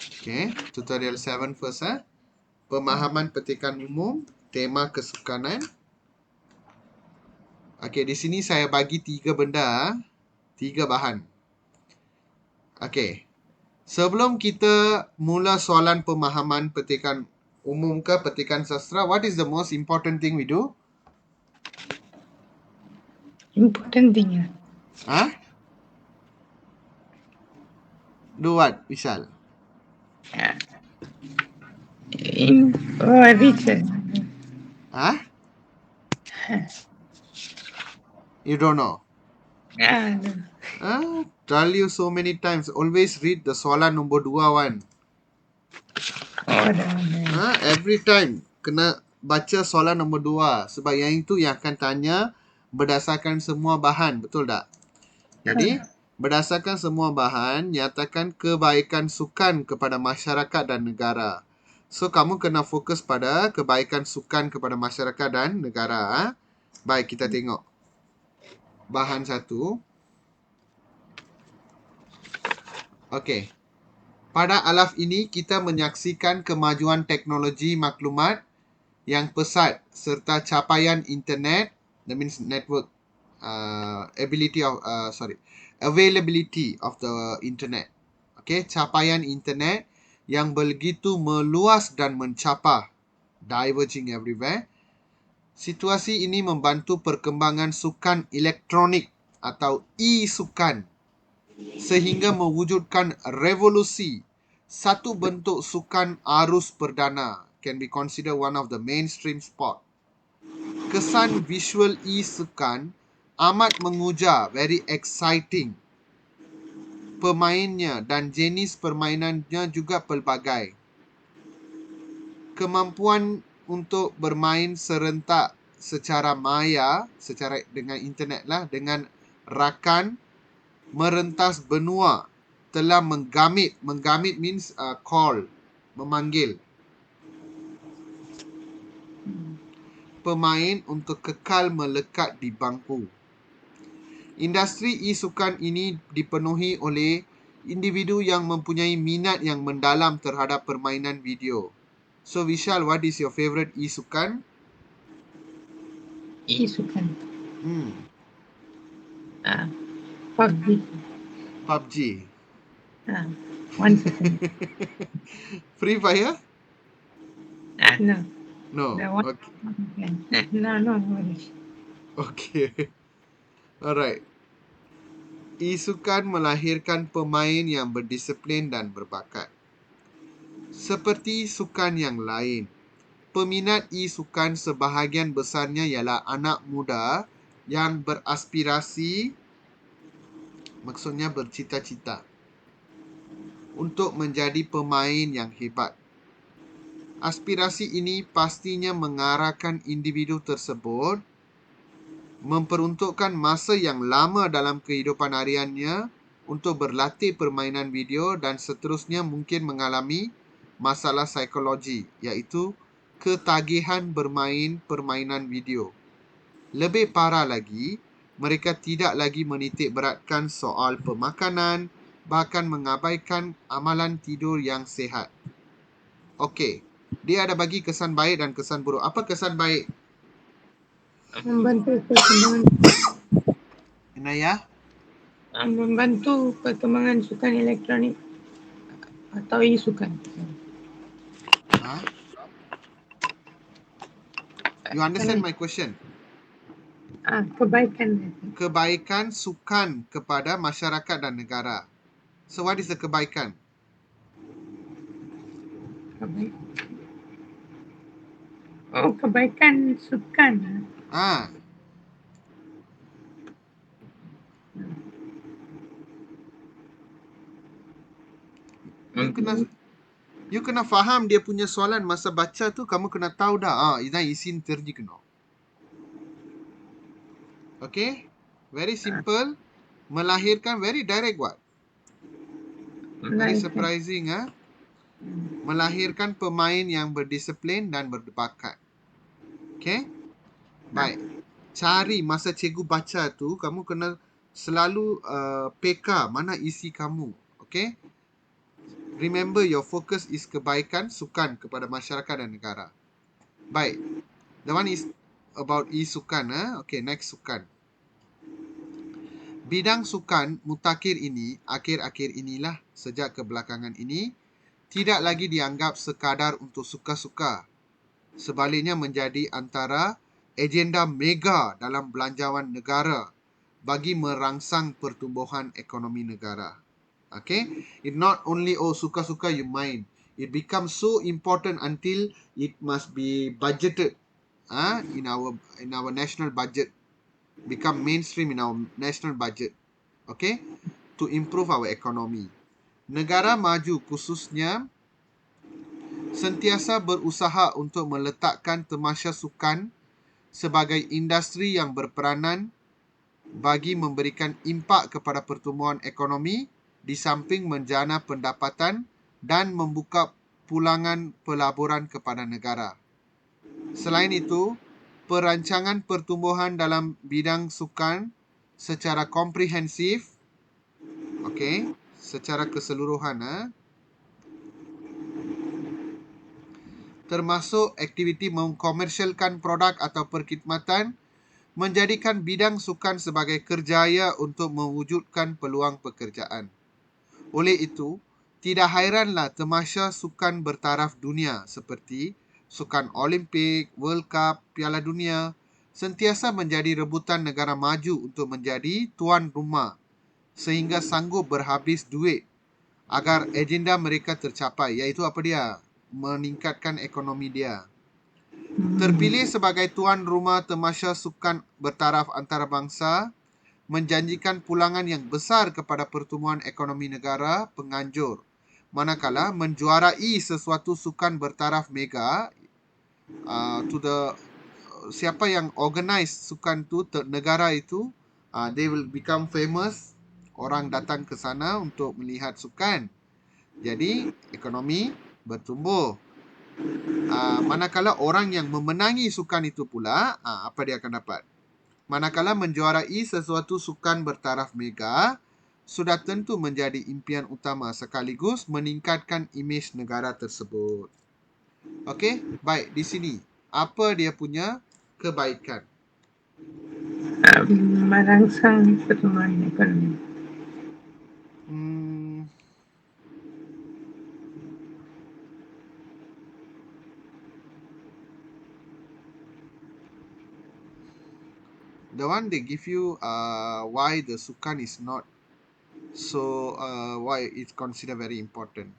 Okay, tutorial 7 first. Pemahaman petikan umum, tema kesukanan. Okay, di sini saya bagi 3 benda, 3 bahan. Okay, sebelum kita mula soalan pemahaman petikan umum ke petikan sastra, what is the most important thing we do? Important thing. Huh? Do what, Vishal? Research. Huh? You don't know? Tell you so many times, always read the soalan nombor 2 one. Every time kena baca soalan nombor 2 sebab yang itu yang akan tanya berdasarkan semua bahan, betul tak? Jadi berdasarkan semua bahan, nyatakan kebaikan sukan kepada masyarakat dan negara. So kamu kena fokus pada kebaikan sukan kepada masyarakat dan negara. Baik, kita tengok bahan 1. Okey. Pada alaf ini kita menyaksikan kemajuan teknologi maklumat yang pesat serta capaian internet, that means network, availability of the internet. Okay, capaian internet yang begitu meluas dan mencapah, diverging everywhere. Situasi ini membantu perkembangan sukan elektronik atau e-sukan sehingga mewujudkan revolusi. Satu bentuk sukan arus perdana can be considered one of the mainstream sport. Kesan visual e-sukan amat mengujar, very exciting. Pemainnya dan jenis permainannya juga pelbagai. Kemampuan untuk bermain serentak secara maya, secara dengan internet lah, dengan rakan merentas benua telah menggamit. Menggamit means call, memanggil pemain untuk kekal melekat di bangku. Industri e-sukan ini dipenuhi oleh individu yang mempunyai minat yang mendalam terhadap permainan video. So Vishal, what is your favorite e-sukan? E-sukan. PUBG. PUBG. 1 second. Free Fire? No. No. The one. Okay. No. Okay. Alright. E-sukan melahirkan pemain yang berdisiplin dan berbakat. Seperti sukan yang lain, peminat e-sukan sebahagian besarnya ialah anak muda yang beraspirasi, maksudnya bercita-cita untuk menjadi pemain yang hebat. Aspirasi ini pastinya mengarahkan individu tersebut memperuntukkan masa yang lama dalam kehidupan hariannya untuk berlatih permainan video dan seterusnya mungkin mengalami masalah psikologi, iaitu ketagihan bermain permainan video. Lebih parah lagi, mereka tidak lagi menitik beratkan soal pemakanan, bahkan mengabaikan amalan tidur yang sihat. Okey, dia ada bagi kesan baik dan kesan buruk. Apa kesan baik? Membantu perkembangan. Inaya? Membantu perkembangan sukan elektronik atau e-sukan. You understand my question? Kebaikan. Kebaikan sukan kepada masyarakat dan negara. So what is the kebaikan? Kebaikan sukan. You kena faham dia punya soalan masa baca tu, kamu kena tahu dah. Idan isin terji kena. Okay? Very simple. Melahirkan, very direct what? Very surprising. Melahirkan pemain yang berdisiplin dan berbakat. Okay? Baik. Cari masa cikgu baca tu, kamu kena selalu PK mana isi kamu. Okay? Remember, your focus is kebaikan sukan kepada masyarakat dan negara. Baik. The one is about sukan. Okay, next sukan. Bidang sukan mutakhir ini, akhir-akhir inilah, sejak kebelakangan ini, tidak lagi dianggap sekadar untuk suka-suka. Sebaliknya menjadi antara agenda mega dalam belanjawan negara bagi merangsang pertumbuhan ekonomi negara. Okay, it not only suka-suka you main, it becomes so important until it must be budgeted in our national budget, become mainstream in our national budget. Okay, to improve our economy. Negara maju khususnya sentiasa berusaha untuk meletakkan tamasya sukan sebagai industri yang berperanan bagi memberikan impak kepada pertumbuhan ekonomi di samping menjana pendapatan dan membuka pulangan pelaburan kepada negara. Selain itu, perancangan pertumbuhan dalam bidang sukan secara komprehensif, secara keseluruhan, termasuk aktiviti mengkomersialkan produk atau perkhidmatan, menjadikan bidang sukan sebagai kerjaya untuk mewujudkan peluang pekerjaan. Oleh itu, tidak hairanlah tamasya sukan bertaraf dunia seperti sukan Olimpik, World Cup, Piala Dunia sentiasa menjadi rebutan negara maju untuk menjadi tuan rumah sehingga sanggup berhabis duit agar agenda mereka tercapai, iaitu apa dia? Meningkatkan ekonomi dia. Terpilih sebagai tuan rumah tamasya sukan bertaraf antarabangsa menjanjikan pulangan yang besar kepada pertumbuhan ekonomi negara penganjur. Manakala menjuarai sesuatu sukan bertaraf mega, siapa yang organize sukan tu, negara itu, they will become famous. Orang datang ke sana untuk melihat sukan. Jadi, ekonomi bertumbuh. Manakala orang yang memenangi sukan itu pula, apa dia akan dapat? Manakala menjuarai sesuatu sukan bertaraf mega, sudah tentu menjadi impian utama sekaligus meningkatkan imej negara tersebut. Okey, baik, di sini apa dia punya kebaikan? Merangsang pertumbuhan ekonomi. The one they give you why the sukan is not so why it's considered very important.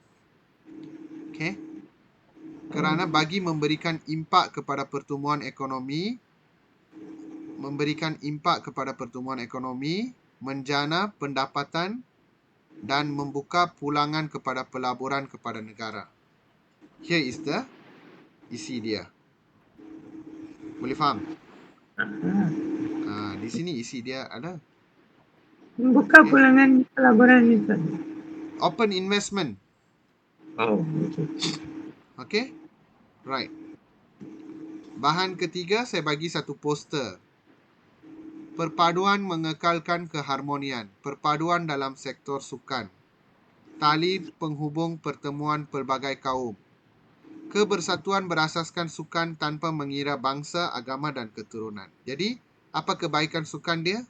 Okay, kerana bagi memberikan impak kepada pertumbuhan ekonomi, menjana pendapatan dan membuka pulangan kepada pelaburan kepada negara. Here is the isi dia. Boleh faham? Di sini isi dia ada. Membuka pulangan pelaburan itu. Open investment. Okay. Right. Bahan ketiga, saya bagi satu poster. Perpaduan mengekalkan keharmonian. Perpaduan dalam sektor sukan. Tali penghubung pertemuan pelbagai kaum. Kebersatuan berasaskan sukan tanpa mengira bangsa, agama dan keturunan. Jadi, apa kebaikan sukan dia?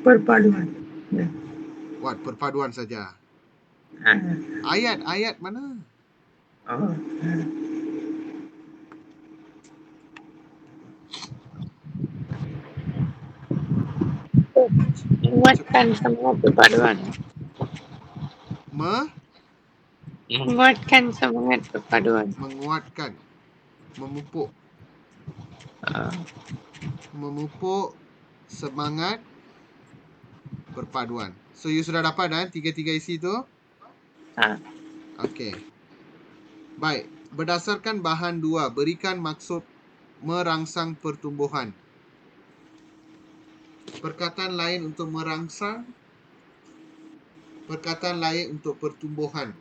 Perpaduan. Ya. What? Perpaduan saja. Ayat mana? Menguatkan semua perpaduan. Menguatkan semangat perpaduan. Menguatkan. Memupuk. Memupuk semangat perpaduan. So, you sudah dapat tiga-tiga isi tu? Okey. Baik. Berdasarkan bahan 2, berikan maksud merangsang pertumbuhan. Perkataan lain untuk merangsang, perkataan lain untuk pertumbuhan.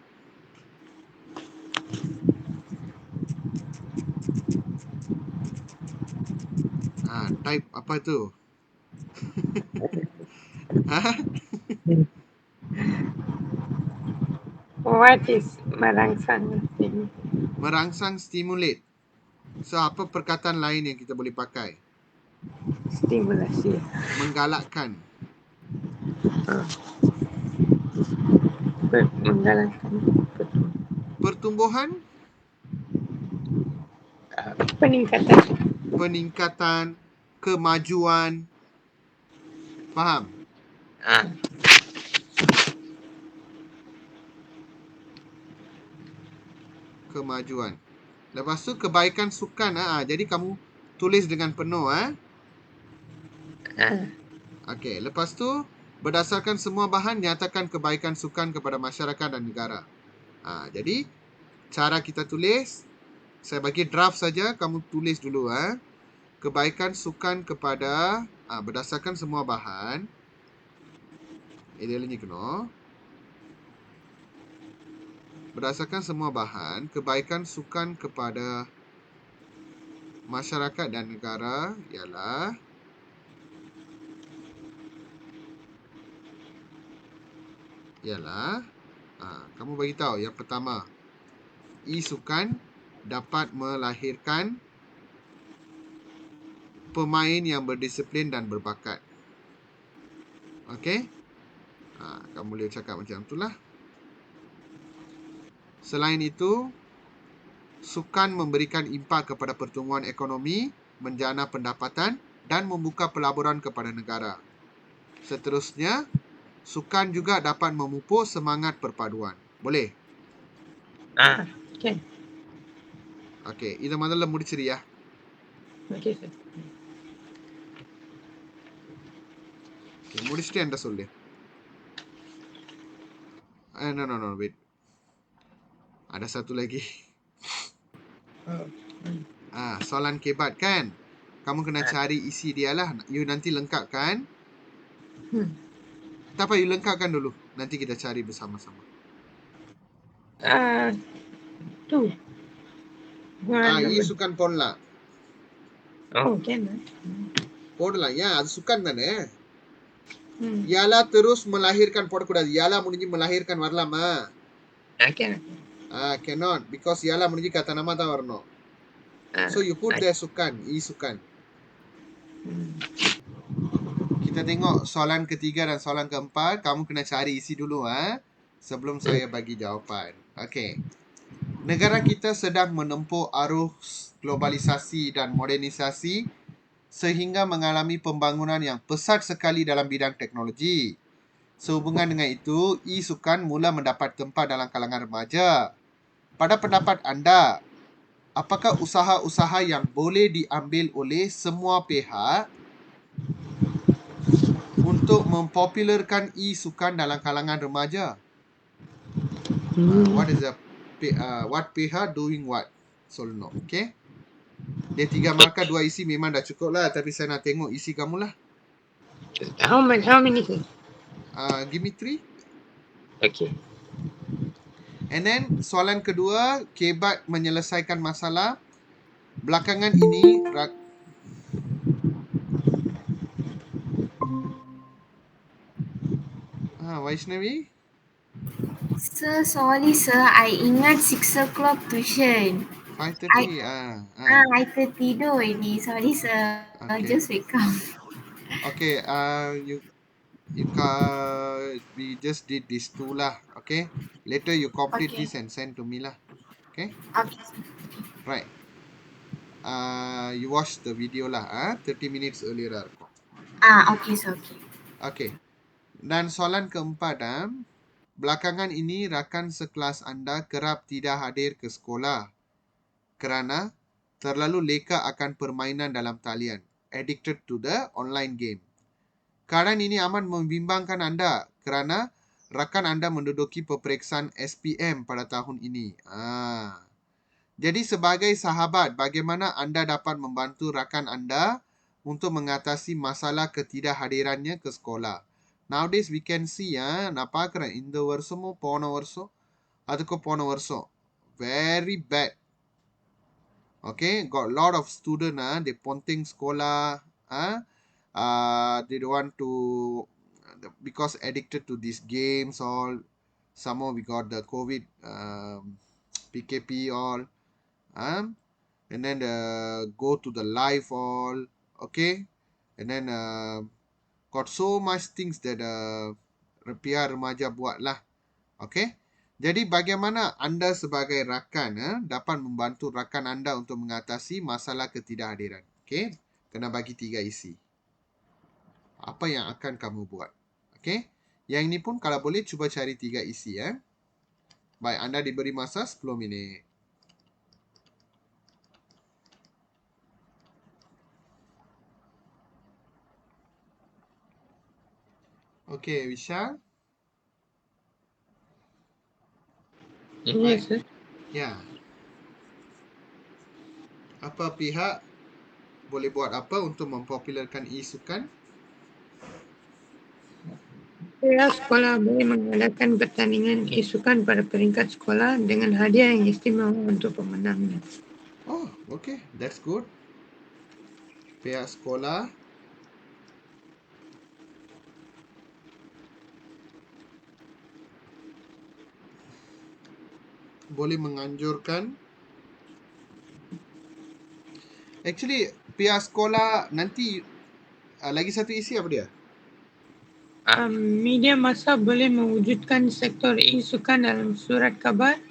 Type apa tu? What is merangsang? Merangsang, stimulate. So, apa perkataan lain yang kita boleh pakai? Stimulasi. Menggalakkan. Menggalakkan. Pertumbuhan, Peningkatan. peningkatan, kemajuan. Faham? Ah. Kemajuan. Lepas tu kebaikan sukan. Jadi kamu tulis dengan penuh. Okey. Lepas tu berdasarkan semua bahan nyatakan kebaikan sukan kepada masyarakat dan negara. Jadi cara kita tulis, saya bagi draft saja, kamu tulis dulu. Kebaikan sukan kepada berdasarkan semua bahan. Idealnya kena. Berdasarkan semua bahan, kebaikan sukan kepada masyarakat dan negara ialah kamu bagi tahu yang pertama, sukan dapat melahirkan pemain yang berdisiplin dan berbakat. Okey? Kamu boleh cakap macam itulah. Selain itu, sukan memberikan impak kepada pertumbuhan ekonomi, menjana pendapatan dan membuka pelaburan kepada negara. Seterusnya, sukan juga dapat memupuk semangat perpaduan. Boleh? Okay. Okey, இது முதல்ல முடிச்சிரியா? Okay, sir. Okay, முடிச்சிட்டு என்கிட்ட சொல்லு. No, wait. Ada satu lagi. Soalan kebat kan? Kamu kena cari isi dia lah. You nanti lengkapkan. Tak apa, you lengkapkan dulu. Nanti kita cari bersama-sama. Tu. சுக்கான் போடலாம். Okay. போடலாம். ஏன் அது சுக்கான் தானே. ialah terus melahirkan போடக்கூடாது. ialah முடிஞ்சு melahirkan வரலாமா? Cannot. Because ialah முடிஞ்சு kata nama தான் வரணும். So you put there sukan. Sukan. Kita tengok soalan ketiga dan soalan keempat. Kamu kena cari isi dulu sebelum saya bagi jawapan. Okey. Negara kita sedang menempuh arus globalisasi dan modernisasi sehingga mengalami pembangunan yang pesat sekali dalam bidang teknologi. Sehubungan dengan itu, sukan mula mendapat tempat dalam kalangan remaja. Pada pendapat anda, apakah usaha-usaha yang boleh diambil oleh semua pihak untuk mempopularkan sukan dalam kalangan remaja? What is the what pihak doing what? Solno. Okay? Dia 3 markah 2 isi memang dah cukup lah. Tapi saya nak tengok isi kamu lah. How many? Give me 3. Okay. And then soalan kedua, kebat menyelesaikan masalah. Belakangan ini Vaishnavi? Sir, sorry sir, I ingat 6 o'clock tuition. 5:30. I tertidur ini. Sorry sir. Okay. Just wake up. Okay, we just did this two lah. Okay. Later you complete this and send to me lah. Okay. Okay. Right. You watch the video lah. 30 minutes earlier lah. Okay sir. Okay. Dan soalan keempat, belakangan ini rakan sekelas anda kerap tidak hadir ke sekolah kerana terlalu leka akan permainan dalam talian, addicted to the online game. Keadaan ini amat membimbangkan anda kerana rakan anda menduduki peperiksaan SPM pada tahun ini. Jadi sebagai sahabat, bagaimana anda dapat membantu rakan anda untuk mengatasi masalah ketidakhadirannya ke sekolah? Nowadays we can see நான் பார்க்கிறேன் இந்த வருஷமும் போன வருஷம் அதுக்கு போன வருஷம் very bad. Okay, got a lot of student they ponting sekolah they don't want to because addicted to these games all. Some more we got the COVID, PKP all. And then go to the live all. Okay. And then got so much things that pihak remaja buat lah. Okay. Jadi bagaimana anda sebagai rakan dapat membantu rakan anda untuk mengatasi masalah ketidakhadiran? Okay. Kena bagi 3 isi. Apa yang akan kamu buat? Okay. Yang ini pun kalau boleh cuba cari 3 isi. Baik, anda diberi masa 10 minit. Okay, Vishal. Yes, sir. Ya. Apa pihak boleh buat apa untuk mempopularkan e-sukan? Pihak sekolah boleh mengadakan pertandingan e-sukan pada peringkat sekolah dengan hadiah yang istimewa untuk pemenangnya. Oh, okay. That's good. Pihak sekolah boleh menganjurkan. Actually, pihak sekolah nanti lagi satu isi apa dia? Media massa boleh mewujudkan sektor e-sukan dalam surat khabar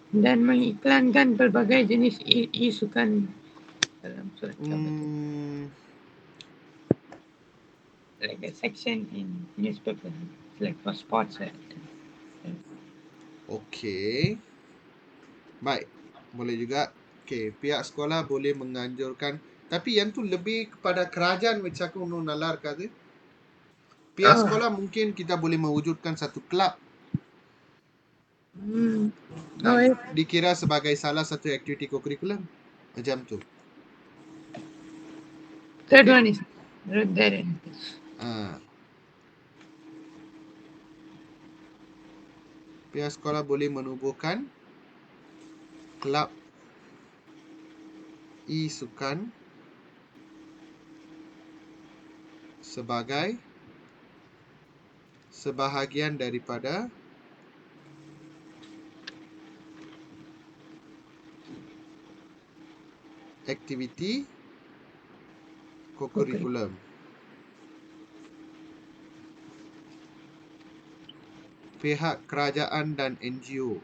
dan mengiklankan pelbagai jenis e-sukan dalam surat khabar. Like a section in newspaper, like for sports. Okay. Baik. Boleh juga. Okay. Pihak sekolah boleh menganjurkan. Tapi yang tu lebih kepada kerajaan macam aku nalar kata. Pihak sekolah mungkin kita boleh mewujudkan satu kelab. Dan dikira sebagai salah satu aktiviti co-curriculum. Macam tu. Third one is that. Pihak sekolah boleh menubuhkan kelab e-sukan sebagai sebahagian daripada aktiviti co-curriculum. Pihak kerajaan dan NGO.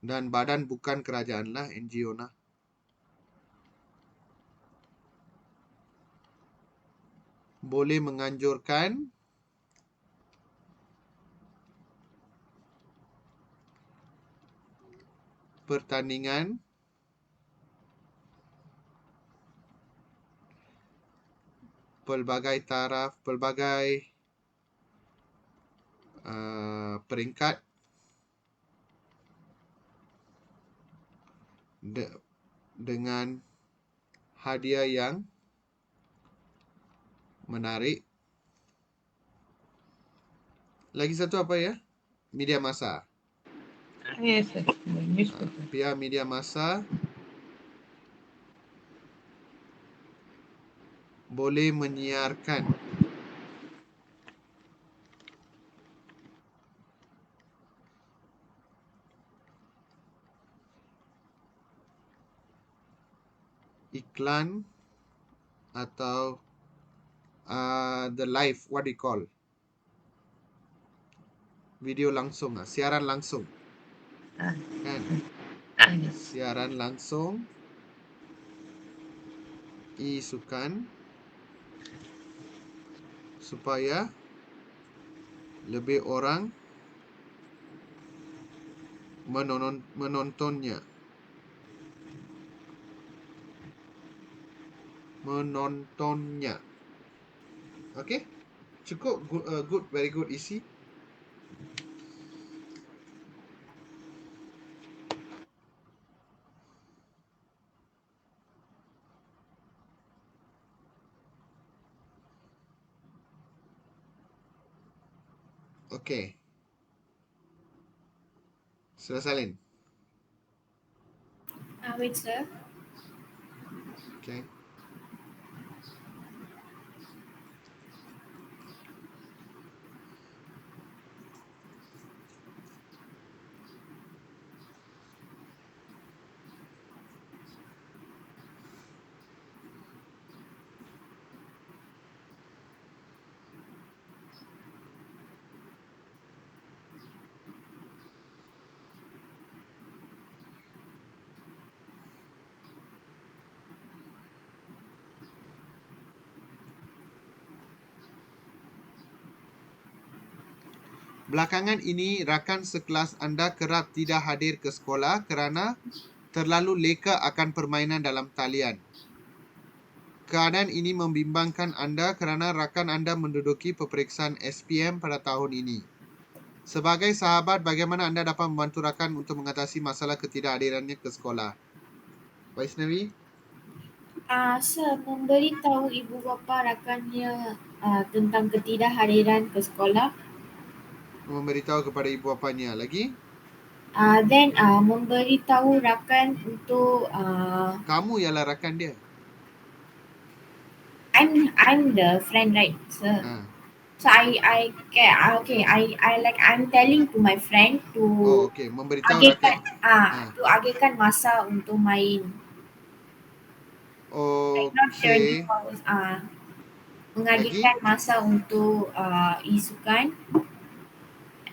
Dan badan bukan kerajaan lah, NGO lah. Boleh menganjurkan pertandingan pelbagai taraf, pelbagai peringkat dengan hadiah yang menarik. Lagi satu apa ya? Media massa. Yes, sir. Pihak media massa boleh menyiarkan iklan atau the live, what do you call? Video langsung, siaran langsung. Kan? Siaran langsung e-sukan supaya lebih orang menontonnya. Okay? Cukup good, very good isi. Okay. Sudah salin. Wait, sir. Okay. Belakangan ini, rakan sekelas anda kerap tidak hadir ke sekolah kerana terlalu leka akan permainan dalam talian. Keadaan ini membimbangkan anda kerana rakan anda menduduki peperiksaan SPM pada tahun ini. Sebagai sahabat, bagaimana anda dapat membantu rakan untuk mengatasi masalah ketidakhadirannya ke sekolah? Vaishnavi? Sir, memberitahu ibu bapa rakannya tentang ketidakhadiran ke sekolah. Memberitahu kepada ibu bapanya. Lagi? Then memberitahu rakan untuk Kamu ialah rakan dia. I'm the friend, right, sir? Ha. So I'm telling to my friend to Oh, okey. Memberitahu rakan. agihkan masa untuk main. Like not 24 Okey. hours. Lagi? Mengagihkan masa untuk isukan,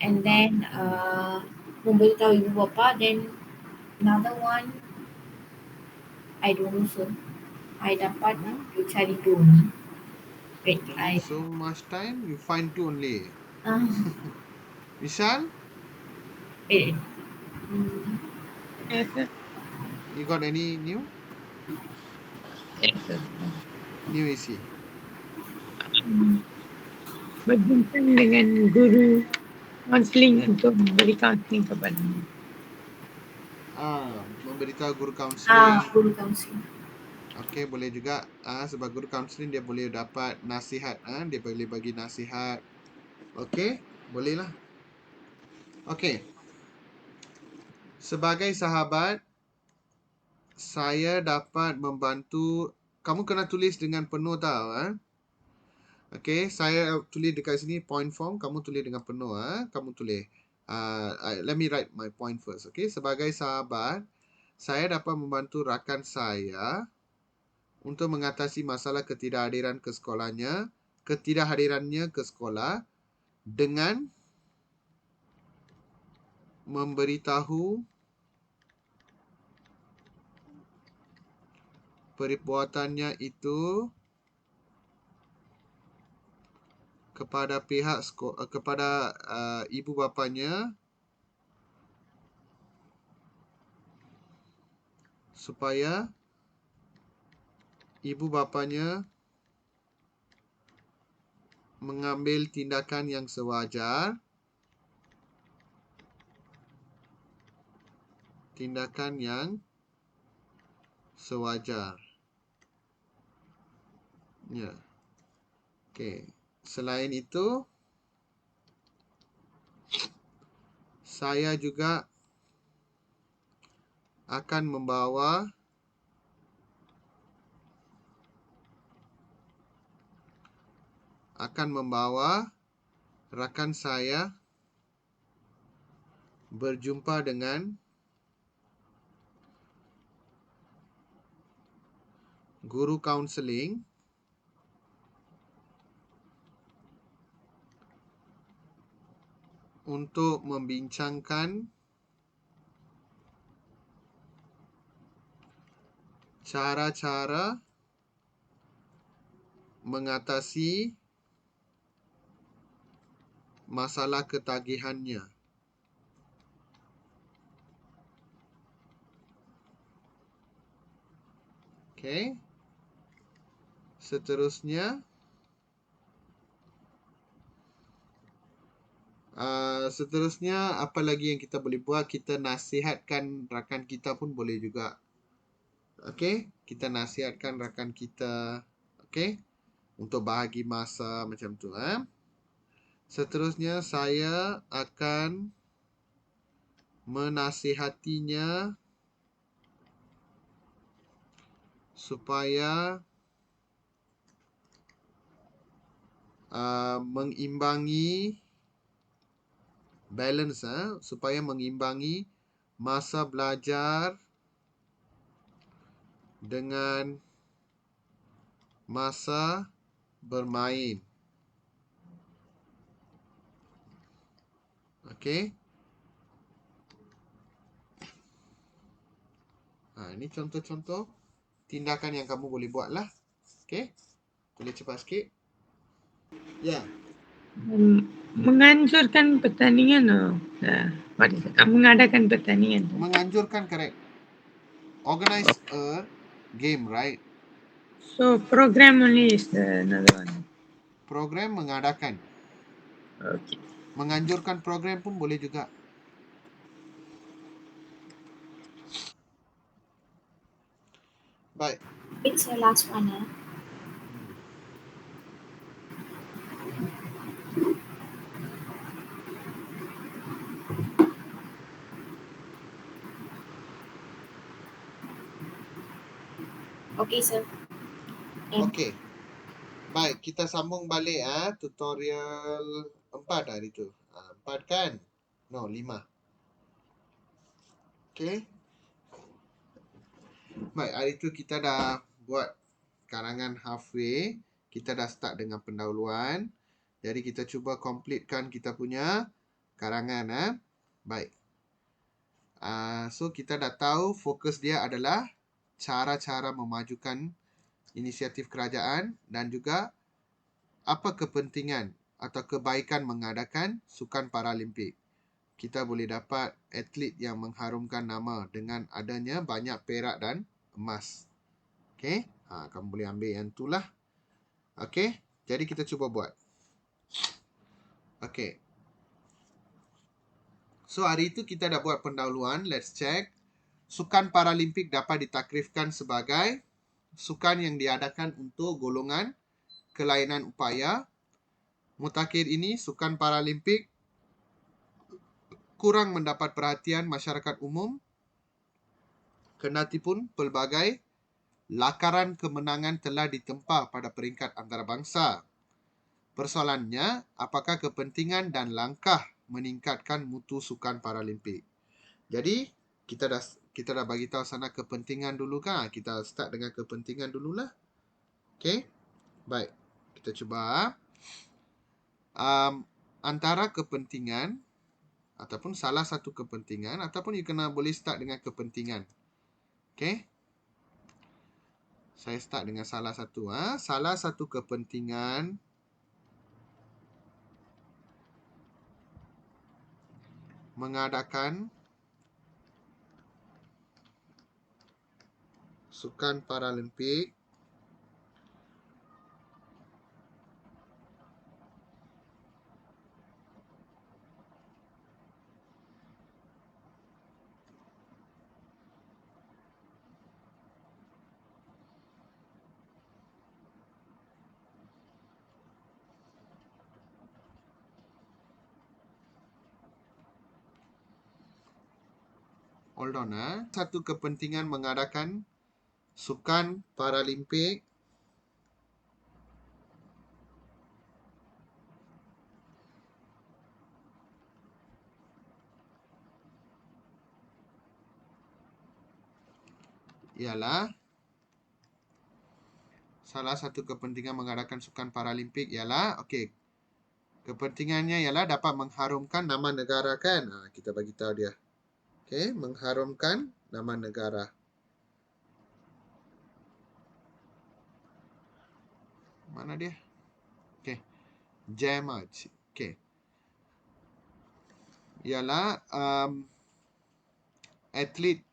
and then memberitahu ibu bapa. Then another one, I don't know, sir. I dapat cari tu ni. Wait, So much time, you find two only. uh, Vishal, wait. Yes, sir. you got any new Yes, sir. isi? Berbincang dengan guru kaunseling untuk memberi kaunseling kepada Memberitahu guru kaunseling. Guru kaunseling. Okey, boleh juga. Sebab guru kaunseling dia boleh dapat nasihat. Dia boleh bagi nasihat. Okey, bolehlah. Okey. Sebagai sahabat, saya dapat membantu. Kamu kena tulis dengan penuh tau. Okey, saya tulis dekat sini point form. Kamu tulis dengan penuh. Kamu tulis. Let me write my point first. Okey, sebagai sahabat, saya dapat membantu rakan saya untuk mengatasi masalah ketidakhadirannya ke sekolah dengan memberitahu perbuatannya itu kepada pihak kepada ibu bapanya supaya ibu bapanya mengambil tindakan yang sewajar. Ya. Okey. Selain itu, saya juga akan membawa rakan saya berjumpa dengan guru kaunseling untuk membincangkan cara-cara mengatasi masalah ketagihannya. Okey. Seterusnya, apa lagi yang kita boleh buat? Kita nasihatkan rakan kita pun boleh juga. Okey, kita nasihatkan rakan kita, okey, untuk bahagi masa macam tu. Seterusnya, saya akan menasihatinya supaya mengimbangi balance, supaya mengimbangi masa belajar dengan masa bermain. Okey. Ini contoh-contoh tindakan yang kamu boleh buat lah. Okey. Tulis cepat sikit. Ya. Menganjurkan pertandingan. What is it? Mengadakan pertandingan. Menganjurkan, correct. Organize a game, right? So program only is another one. Program mengadakan. Okay. Menganjurkan program pun boleh juga. Baik. It's the last one. Okay, sir. Okey. Baik, kita sambung balik tutorial 4 hari tu. 4 kan? No, 5. Okey. Baik, hari tu kita dah buat karangan halfway. Kita dah start dengan pendahuluan. Jadi kita cuba completekan kita punya karangan. Baik. So kita dah tahu fokus dia adalah cara-cara memajukan inisiatif kerajaan dan juga apa kepentingan atau kebaikan mengadakan Sukan Paralimpik. Kita boleh dapat atlet yang mengharumkan nama dengan adanya banyak perak dan emas. Okey, kamu boleh ambil yang itulah. Okey, jadi kita cuba buat. Okey. So hari itu kita dah buat pendahuluan. Let's check. Sukan Paralimpik dapat ditakrifkan sebagai sukan yang diadakan untuk golongan kelainan upaya. Mutakhir ini, Sukan Paralimpik kurang mendapat perhatian masyarakat umum kendatipun pelbagai lakaran kemenangan telah ditempa pada peringkat antarabangsa. Persoalannya, apakah kepentingan dan langkah meningkatkan mutu Sukan Paralimpik? Jadi, kita dah bagi tahu sana kepentingan dulu kan? Kita start dengan kepentingan dululah. Okey. Baik. Kita cuba. Antara kepentingan ataupun salah satu kepentingan ataupun you kena boleh start dengan kepentingan. Okey. Saya start dengan salah satu. Salah satu kepentingan mengadakan Sukan Paralimpik Hold on. Satu kepentingan mengadakan Sukan Paralimpik ialah salah satu kepentingan mengadakan Sukan Paralimpik ialah okey. Kepentingannya ialah dapat mengharumkan nama negara kan? Kita bagi tahu dia. Okey, mengharumkan nama negara. Mana dia? Okey. Jamaj. Okey. Ialah atlet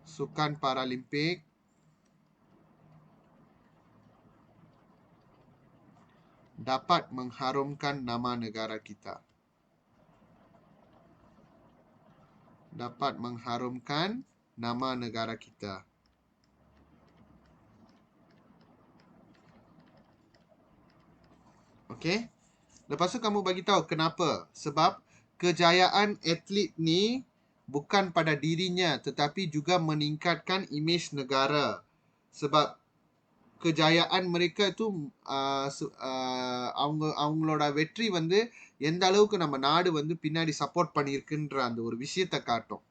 Sukan Paralimpik dapat mengharumkan nama negara kita. Dapat mengharumkan nama negara kita. Okey. Lepas tu kamu bagi tahu kenapa? Sebab kejayaan atlet ni bukan pada dirinya tetapi juga meningkatkan imej negara. Sebab kejayaan mereka tu அவங்களோட வெற்றி வந்து எந்த அளவுக்கு நம்ம நாடு வந்து பின்னாடி சப்போர்ட் பண்ணியிருக்குன்ற அந்த ஒரு விஷயத்தை காட்டும்.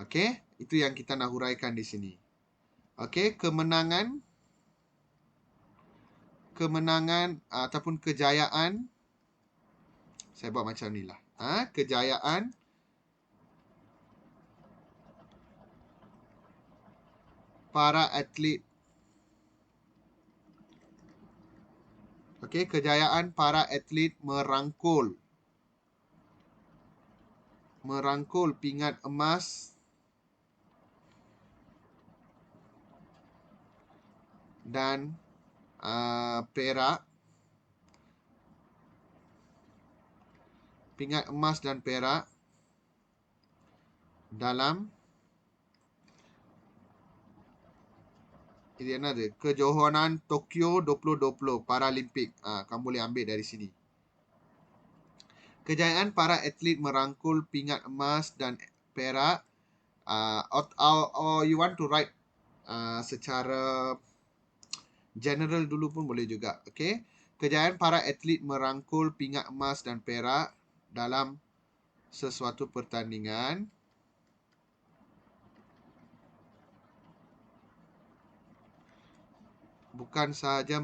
Okey, itu yang kita nak huraikan di sini. Okey, kemenangan ataupun kejayaan, saya buat macam ni lah. Kejayaan para atlet Okey, kejayaan para atlet merangkul pingat emas dan perak. Pingat emas dan perak dalam kejohanan Tokyo 2020 Paralimpik. Kamu boleh ambil dari sini. Kejayaan para atlet merangkul pingat emas dan perak. Or you want to write secara general dulu pun boleh juga. Okay. Kejayaan para atlet merangkul pingat emas dan perak dalam sesuatu pertandingan bukan sahaja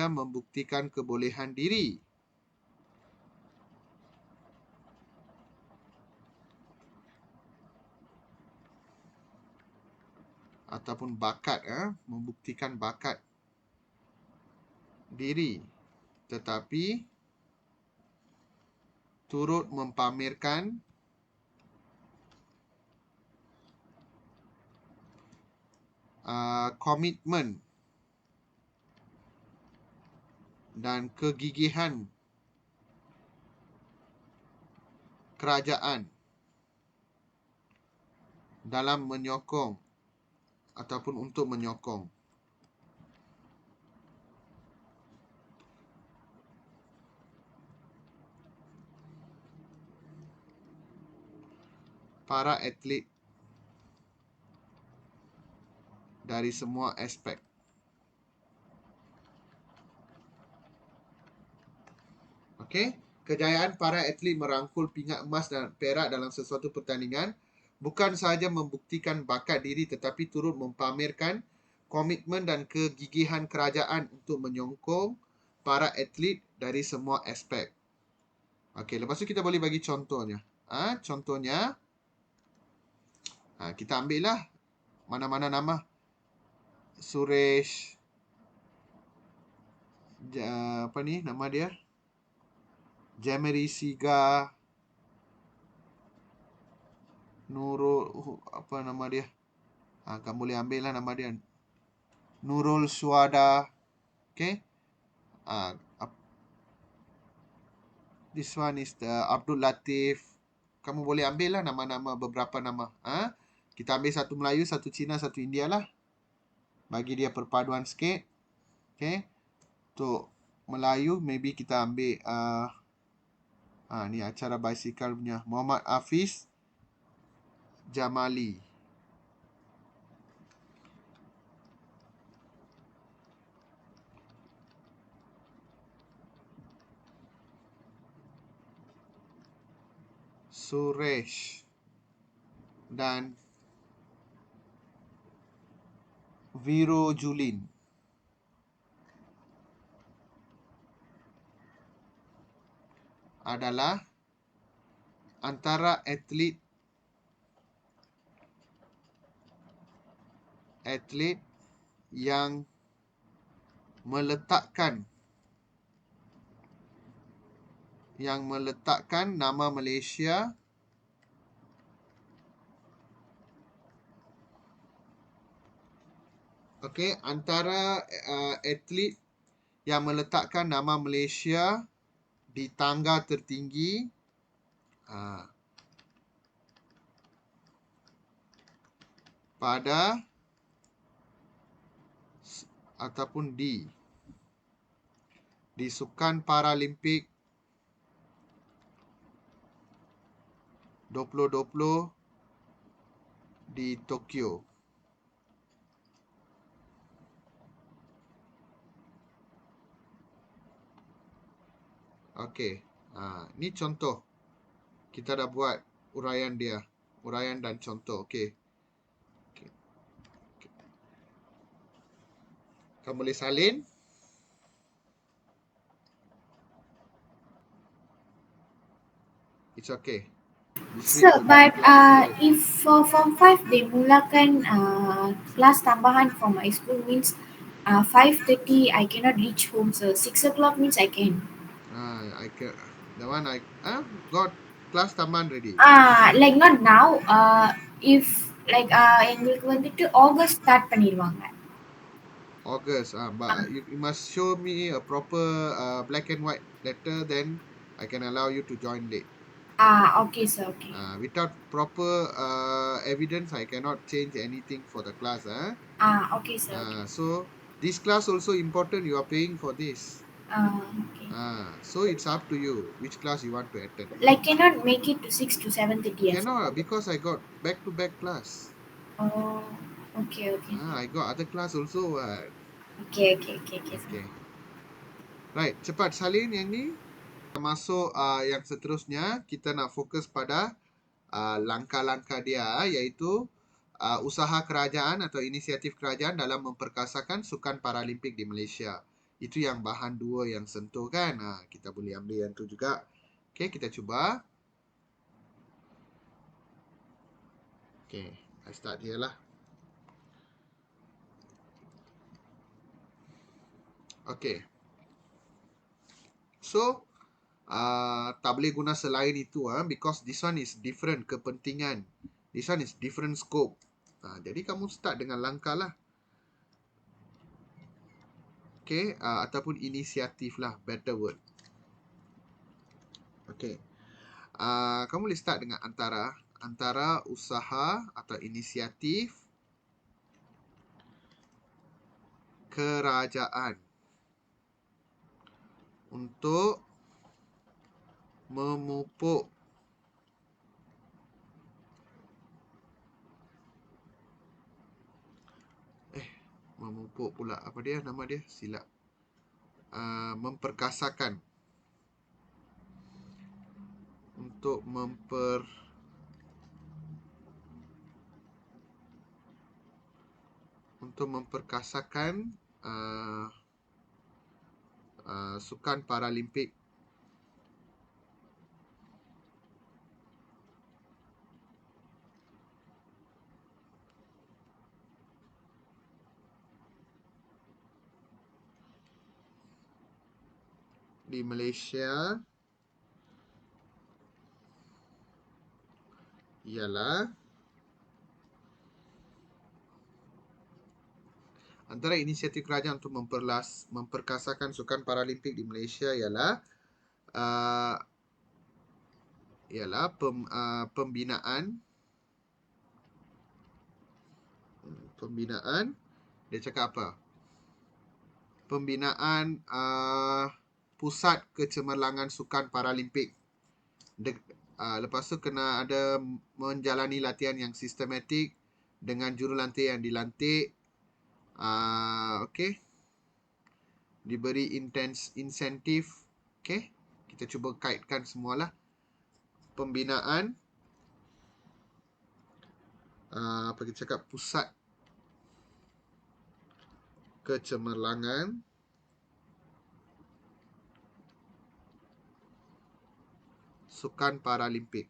membuktikan kebolehan diri, ataupun bakat, membuktikan bakat diri, tetapi turut mempamerkan komitmen dan kegigihan kerajaan dalam menyokong ataupun untuk menyokong para atlet dari semua aspek. Okey, kejayaan para atlet merangkul pingat emas dan perak dalam sesuatu pertandingan bukan sahaja membuktikan bakat diri tetapi turut mempamerkan komitmen dan kegigihan kerajaan untuk menyokong para atlet dari semua aspek. Okey, lepas tu kita boleh bagi contohnya. Contohnya, kita ambil lah mana-mana nama. Suresh, nama dia? Jameri Siga, Nurul, nama dia? Kamu boleh ambil lah nama dia. Nurul Suada. Okay. This one is the Abdul Latif. Kamu boleh ambil lah nama-nama, beberapa nama. Kita ambil satu Melayu, satu Cina, satu India lah. Bagi dia perpaduan sikit. Okay. Untuk Melayu, maybe kita ambil ni acara basikal punya. Muhammad Hafiz Jamali. Suresh dan Viro Julin adalah antara atlet yang meletakkan nama Malaysia antara atlet yang meletakkan nama Malaysia di tangga tertinggi pada ataupun di Sukan Paralimpik 2020 di Tokyo. Okey. Ni contoh. Kita dah buat uraian dia. Uraian dan contoh. Okey. Kamu boleh salin. It's okay. Sir, but if for Form 5 they mulakan kelas tambahan for my school means 5:30 I cannot reach home, sir. 6 o'clock means I can. I can. The one I got class taman ready. Like not now. If like எங்களுக்கு வந்துட்டு August start பண்ணிடுவாங்க. August. But you must show me a proper black and white letter, then I can allow you to join late. Okay, sir. Okay. Without proper evidence, I cannot change anything for the class. Okay, sir. Okay. So this class also important. You are paying for this. Okay. So it's up to you which class you want to attend. Like cannot make it to 6 to 7:30. Cannot because I got back-to-back class. Oh, okay, okay. I got other class also. Okay, okay, okay, okay. Okay. Right, cepat salin yang ni. Masuk yang seterusnya, kita nak fokus pada langkah-langkah dia, iaitu usaha kerajaan atau inisiatif kerajaan dalam memperkasakan Sukan Paralimpik di Malaysia. Itu yang bahan 2 yang sentuh kan. Kita boleh ambil yang tu juga. Okay, kita cuba. Okay, I start here lah. Okay. So, tak boleh guna selain itu because this one is different kepentingan. This one is different scope. Jadi kamu start dengan langkah lah. Okay, ataupun inisiatif lah, better word. Okay. Kamu boleh start dengan antara usaha atau inisiatif kerajaan untuk memupuk pula apa dia nama dia silap memperkasakan untuk memperkasakan Sukan Paralimpik di Malaysia ialah antara inisiatif kerajaan untuk memperkasakan Sukan Paralimpik di Malaysia ialah pembinaan dia cakap apa? Pembinaan pusat kecemerlangan Sukan Paralimpik. Lepas tu kena ada menjalani latihan yang sistematik dengan jurulatih yang dilantik. Okay. Diberi insentif. Okay. Kita cuba kaitkan semualah. Pembinaan apa kita cakap, pusat kecemerlangan Sukan Paralimpik.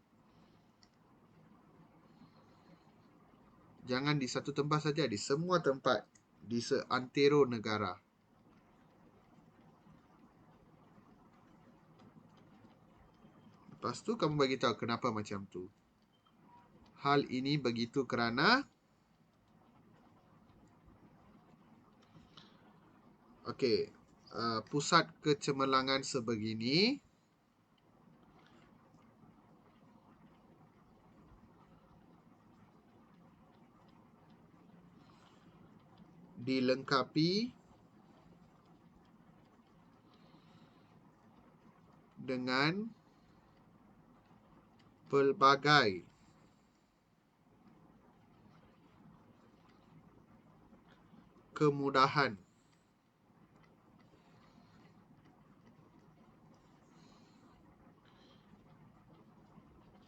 Jangan di satu tempat saja, di semua tempat, di seantero negara. Lepas tu kamu bagi tahu kenapa macam tu. Hal ini begitu kerana pusat kecemerlangan sebegini dilengkapi dengan pelbagai kemudahan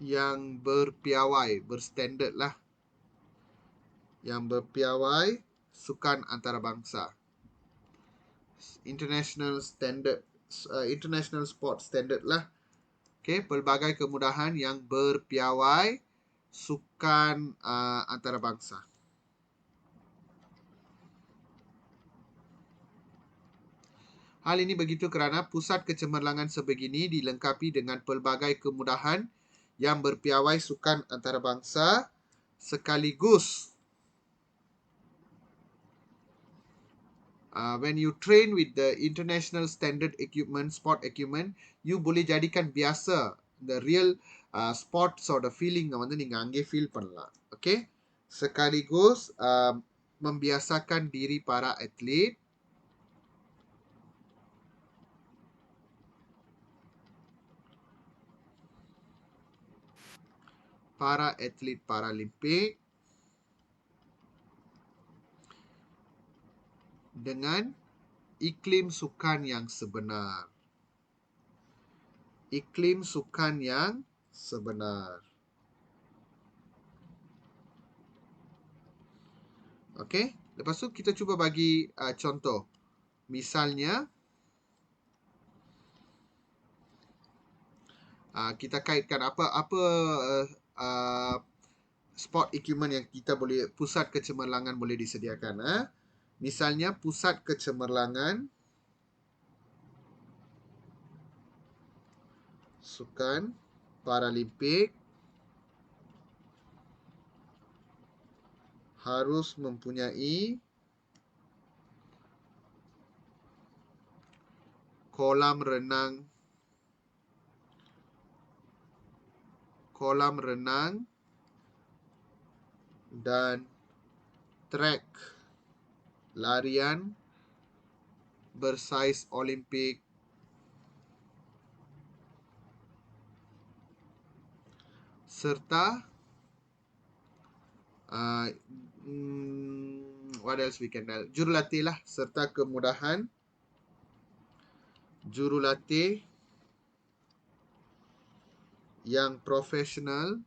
yang berpiawai, berstandard lah, yang berpiawai sukan antarabangsa, international standard, international sport standard lah. Okay, pelbagai kemudahan yang berpiawai sukan antarabangsa. Hal ini begitu kerana pusat kecemerlangan sebegini dilengkapi dengan pelbagai kemudahan yang berpiawai sukan antarabangsa sekaligus when you train with the international standard equipment, sport equipment, you boleh jadikan biasa the real sports or the feeling வந்து நீங்க அங்கே feel பண்ணலாம். Okay? Sekaligus membiasakan diri para atlet Paralimpik dengan iklim sukan yang sebenar. Iklim sukan yang sebenar. Okey, lepas tu kita cuba bagi contoh. Misalnya kita kaitkan apa sport equipment yang kita boleh, pusat kecemerlangan boleh disediakan. Misalnya pusat kecemerlangan sukan Paralimpik harus mempunyai kolam renang dan trek larian bersaiz Olimpik serta what else we can tell? Jurulatih lah, serta kemudahan jurulatih yang profesional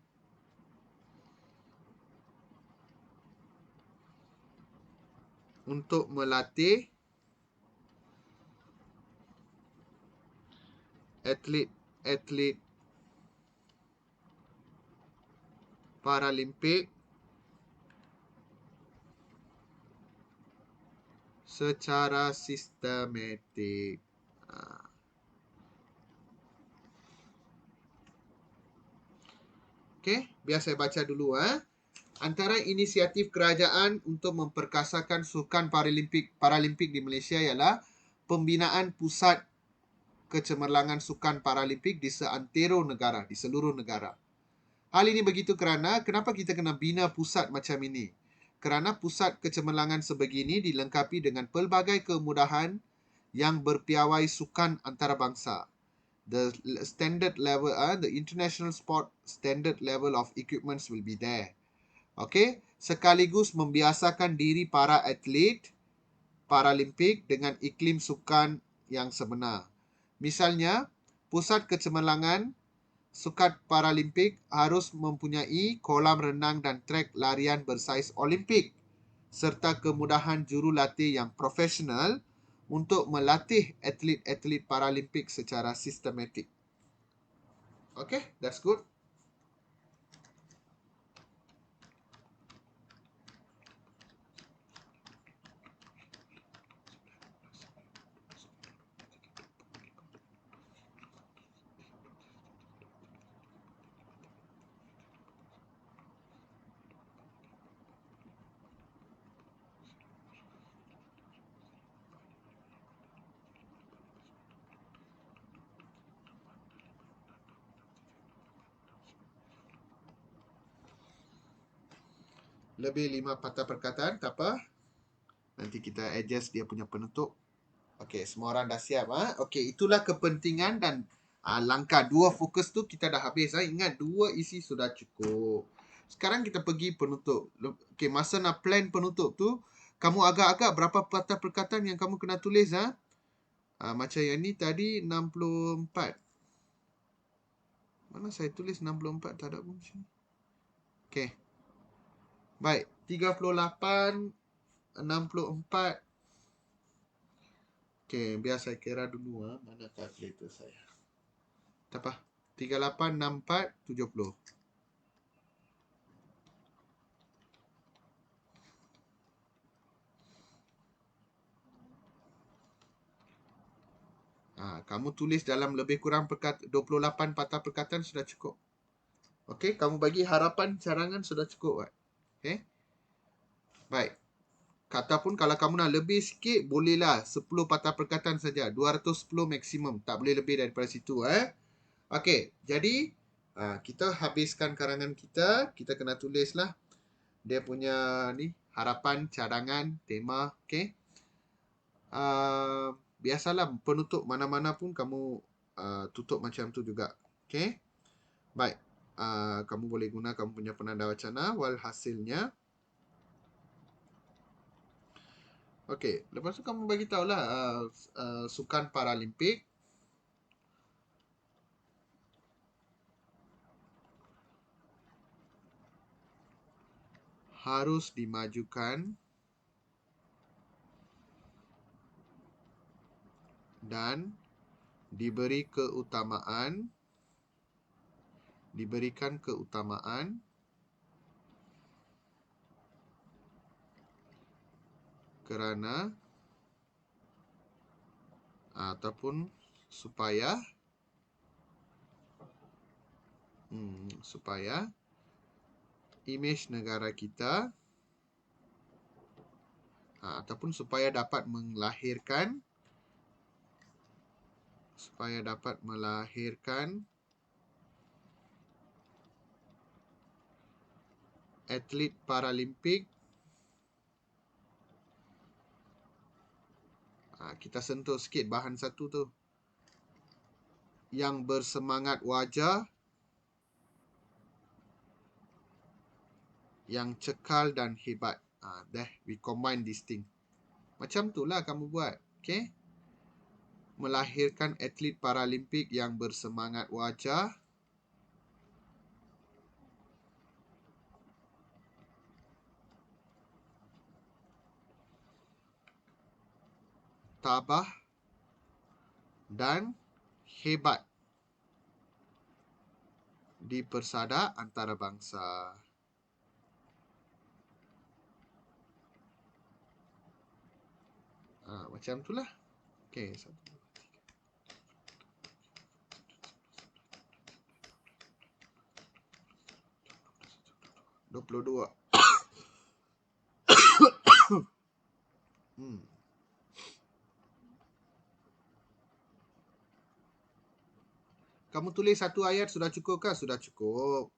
untuk melatih atlet-atlet Paralimpik secara sistematik. Okey, biar saya baca dulu. Antara inisiatif kerajaan untuk memperkasakan sukan Paralimpik di Malaysia ialah pembinaan pusat kecemerlangan sukan Paralimpik di seantero negara, di seluruh negara. Hal ini begitu kerana kenapa kita kena bina pusat macam ini? Kerana pusat kecemerlangan sebegini dilengkapi dengan pelbagai kemudahan yang berpiawai sukan antarabangsa. The standard level, the international sport standard level of equipments will be there. Okay, sekaligus membiasakan diri para atlet Paralimpik dengan iklim sukan yang sebenar. Misalnya, pusat kecemerlangan sukan Paralimpik harus mempunyai kolam renang dan trek larian bersaiz Olimpik serta kemudahan jurulatih yang profesional untuk melatih atlet-atlet Paralimpik secara sistematik. Okay, that's good. Lebih 5 patah perkataan, tak apa. Nanti kita adjust dia punya penutup. Okey, semua orang dah siap. Okey, itulah kepentingan dan langkah 2 fokus tu kita dah habis. Ingat, 2 isi sudah cukup. Sekarang kita pergi penutup. Okey, masa nak plan penutup tu, kamu agak-agak berapa patah perkataan yang kamu kena tulis. Macam yang ni tadi 64. Mana saya tulis 64, tak ada pun macam ni. Okey. Baik, 38, 64. Okey, biar saya kira dulu. Mana kalkulator saya. Tak apa. 38, 64, 70. Kamu tulis dalam lebih kurang 28 patah perkataan sudah cukup. Okey, kamu bagi harapan cadangan sudah cukup. Okey. Baik. Katapun kalau kamu nak lebih sikit, bolehlah 10 patah perkataan saja. 210 maksimum. Tak boleh lebih daripada situ. Okey, jadi kita habiskan karangan kita. Kita kena tulislah dia punya ni harapan, cadangan, tema. Okey. Biasalah penutup mana-mana pun kamu tutup macam tu juga. Okey. Baik. Kamu boleh guna kamu punya penanda wacana walhasilnya. Okey, lepas tu kamu bagi tahulah sukan Paralimpik harus dimajukan dan diberikan keutamaan kerana ataupun supaya imej negara kita ataupun supaya dapat melahirkan atlet Paralimpik. Kita sentuh sikit bahan satu tu. Yang bersemangat wajah, yang cekal dan hebat. We combine this thing. Macam tu lah kamu buat. Okay? Melahirkan atlet Paralimpik yang bersemangat wajah, tabah dan hebat di persada antarabangsa. Macam tu lah. Okay, 22. Kamu tulis satu ayat sudah cukup kah? Sudah cukup.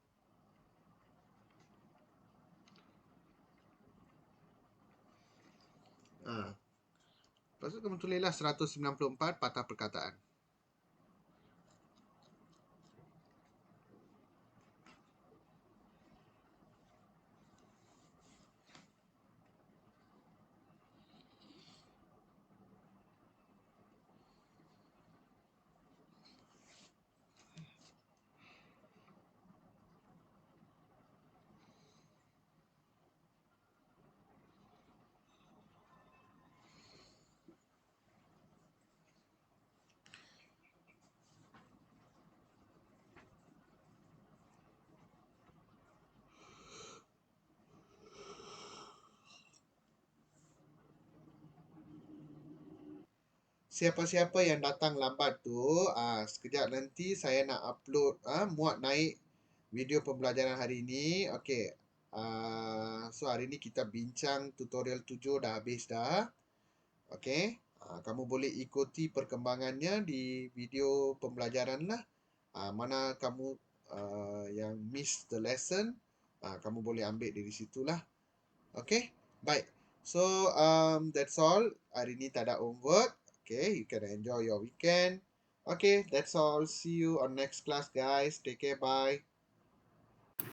Lepas tu kamu tulislah 194 patah perkataan. Siapa-siapa yang datang lambat tu, sekejap nanti saya nak upload, muat naik video pembelajaran hari ini. Okey. So hari ini kita bincang tutorial 7 dah habis dah. Okey. Kamu boleh ikuti perkembangannya di video pembelajaran lah. Mana kamu yang miss the lesson, kamu boleh ambil dari situlah. Okey. Baik. So that's all. Hari ini tak ada homework. Okay, you can enjoy your weekend. Okay, that's all. See you on next class, guys. Take care. Bye.